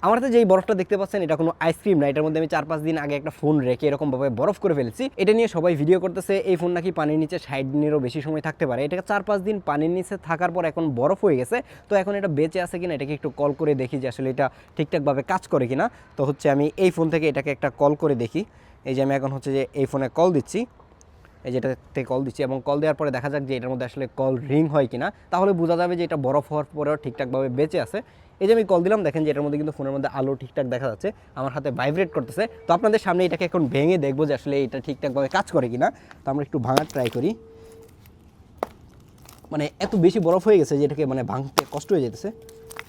আমার হাতে যেই বরফটা দেখতে পাচ্ছেন এটা কোনো আইসক্রিম না, এটার মধ্যে আমি 4-5 দিন আগে একটা ফোন রেখে এরকমভাবে বরফ করে ফেলেছি। এটা নিয়ে সবাই ভিডিও করতেছে এই ফোন নাকি পানির নিচে 60 দিনেরও বেশি সময় থাকতে পারে। এটাকে 4-5 দিন পানির নিচে থাকার পর এখন বরফ হয়ে গেছে। তো এখন এটা বেঁচে আছে কিনা এটাকে একটু কল করে দেখি যে আসলে এটা ঠিকঠাকভাবে কাজ করে কিনা। তো হচ্ছে আমি এই ফোন থেকে এটাকে একটা কল করে দেখি। এই যে আমি এখন হচ্ছে যে এই ফোনে কল দিচ্ছি, এই যেটাতে কল দিচ্ছি, এবং কল দেওয়ার পরে দেখা যাক যে এটার মধ্যে আসলে কল রিং হয় কিনা, তাহলে বোঝা যাবে যে এটা বরফ হওয়ার পরেও ঠিকঠাকভাবে বেঁচে আছে। এই যে আমি কল দিলাম, দেখেন যে এটার মধ্যে কিন্তু ফোনের মধ্যে আলো ঠিকঠাক দেখা যাচ্ছে, আমার হাতে ভাইব্রেট করতেছে। তো আপনাদের সামনে এটাকে এখন ভেঙে দেখবো যে আসলে এটা ঠিকঠাকভাবে কাজ করে কিনা। তো আমরা একটু ভাঙার ট্রাই করি। মানে এত বেশি বরফ হয়ে গেছে যে এটাকে মানে ভাঙতে কষ্ট হয়ে যেতেছে।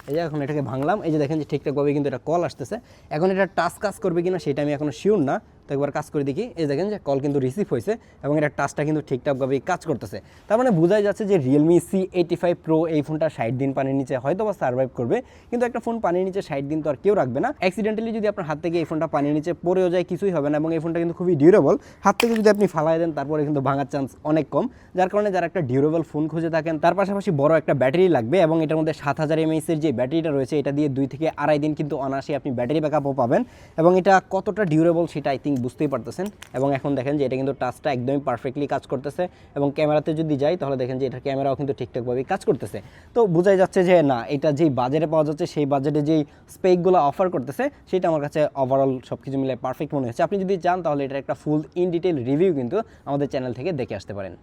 এই যে এখন এটাকে ভাঙলাম, এই যে দেখেন যে ঠিকঠাকভাবে কিন্তু এটা কল আসতেছে। এখন এটা টাচ কাজ করবে কিনা সেটা আমি এখনো শিওর না, তো একবার কাজ করে দেখি। এই দেখেন যে কল কিন্তু রিসিভ হয়েছে এবং এটা টাচটা কিন্তু ঠিকঠাকভাবেই কাজ করতেছে। তার মানে বোঝাই যাচ্ছে যে Realme C85 Pro এই ফোনটা 60 দিন পানির নিচে হয়তো বা সার্ভাইভ করবে। কিন্তু একটা ফোন পানির নিচে 60 দিন তো আর কেউ রাখবে না। অ্যাক্সিডেন্টালি যদি আপনার হাত থেকে এই ফোনটা পানির নিচে পড়েও যায় কিছুই হবে না, এবং এই ফোনটা কিন্তু খুবই ডিউরেবল। হাত থেকে যদি আপনি ফালাই দেন তারপরে কিন্তু ভাঙার চান্স অনেক কম। যার কারণে যারা একটা ডিউরেবল ফোন খুঁজে থাকেন, তার পাশাপাশি বড় একটা ব্যাটারি লাগবে, এবং এটার মধ্যে 7000 mAh এর যে ব্যাটারিটা রয়েছে এটা দিয়ে 2 থেকে আড়াই দিন কিন্তু অনায়াসে আপনি ব্যাটারি ব্যাকআপও পাবেন। এবং এটা কতটা ডিউরেবল সেটা আই থিঙ্ক বুঝতেই পারতেছেন। এবং এখন দেখেন যে এটা কিন্তু টাচটা একদমই পারফেক্টলি কাজ করতেছে, এবং ক্যামেরাতে যদি যাই তাহলে দেখেন যে এটার ক্যামেরাও কিন্তু ঠিকঠাকভাবে কাজ করতেছে। তো বোঝাই যাচ্ছে যে না, এটা যেই বাজেটে পাওয়া যাচ্ছে সেই বাজেটে যেই স্পেকগুলো অফার করতেছে সেটা আমার কাছে ওভারঅল সব কিছু মিলে পারফেক্ট মনে হচ্ছে। আপনি যদি চান তাহলে এটার একটা ফুল ইন ডিটেল রিভিউ কিন্তু আমাদের চ্যানেল থেকে দেখে আসতে পারেন।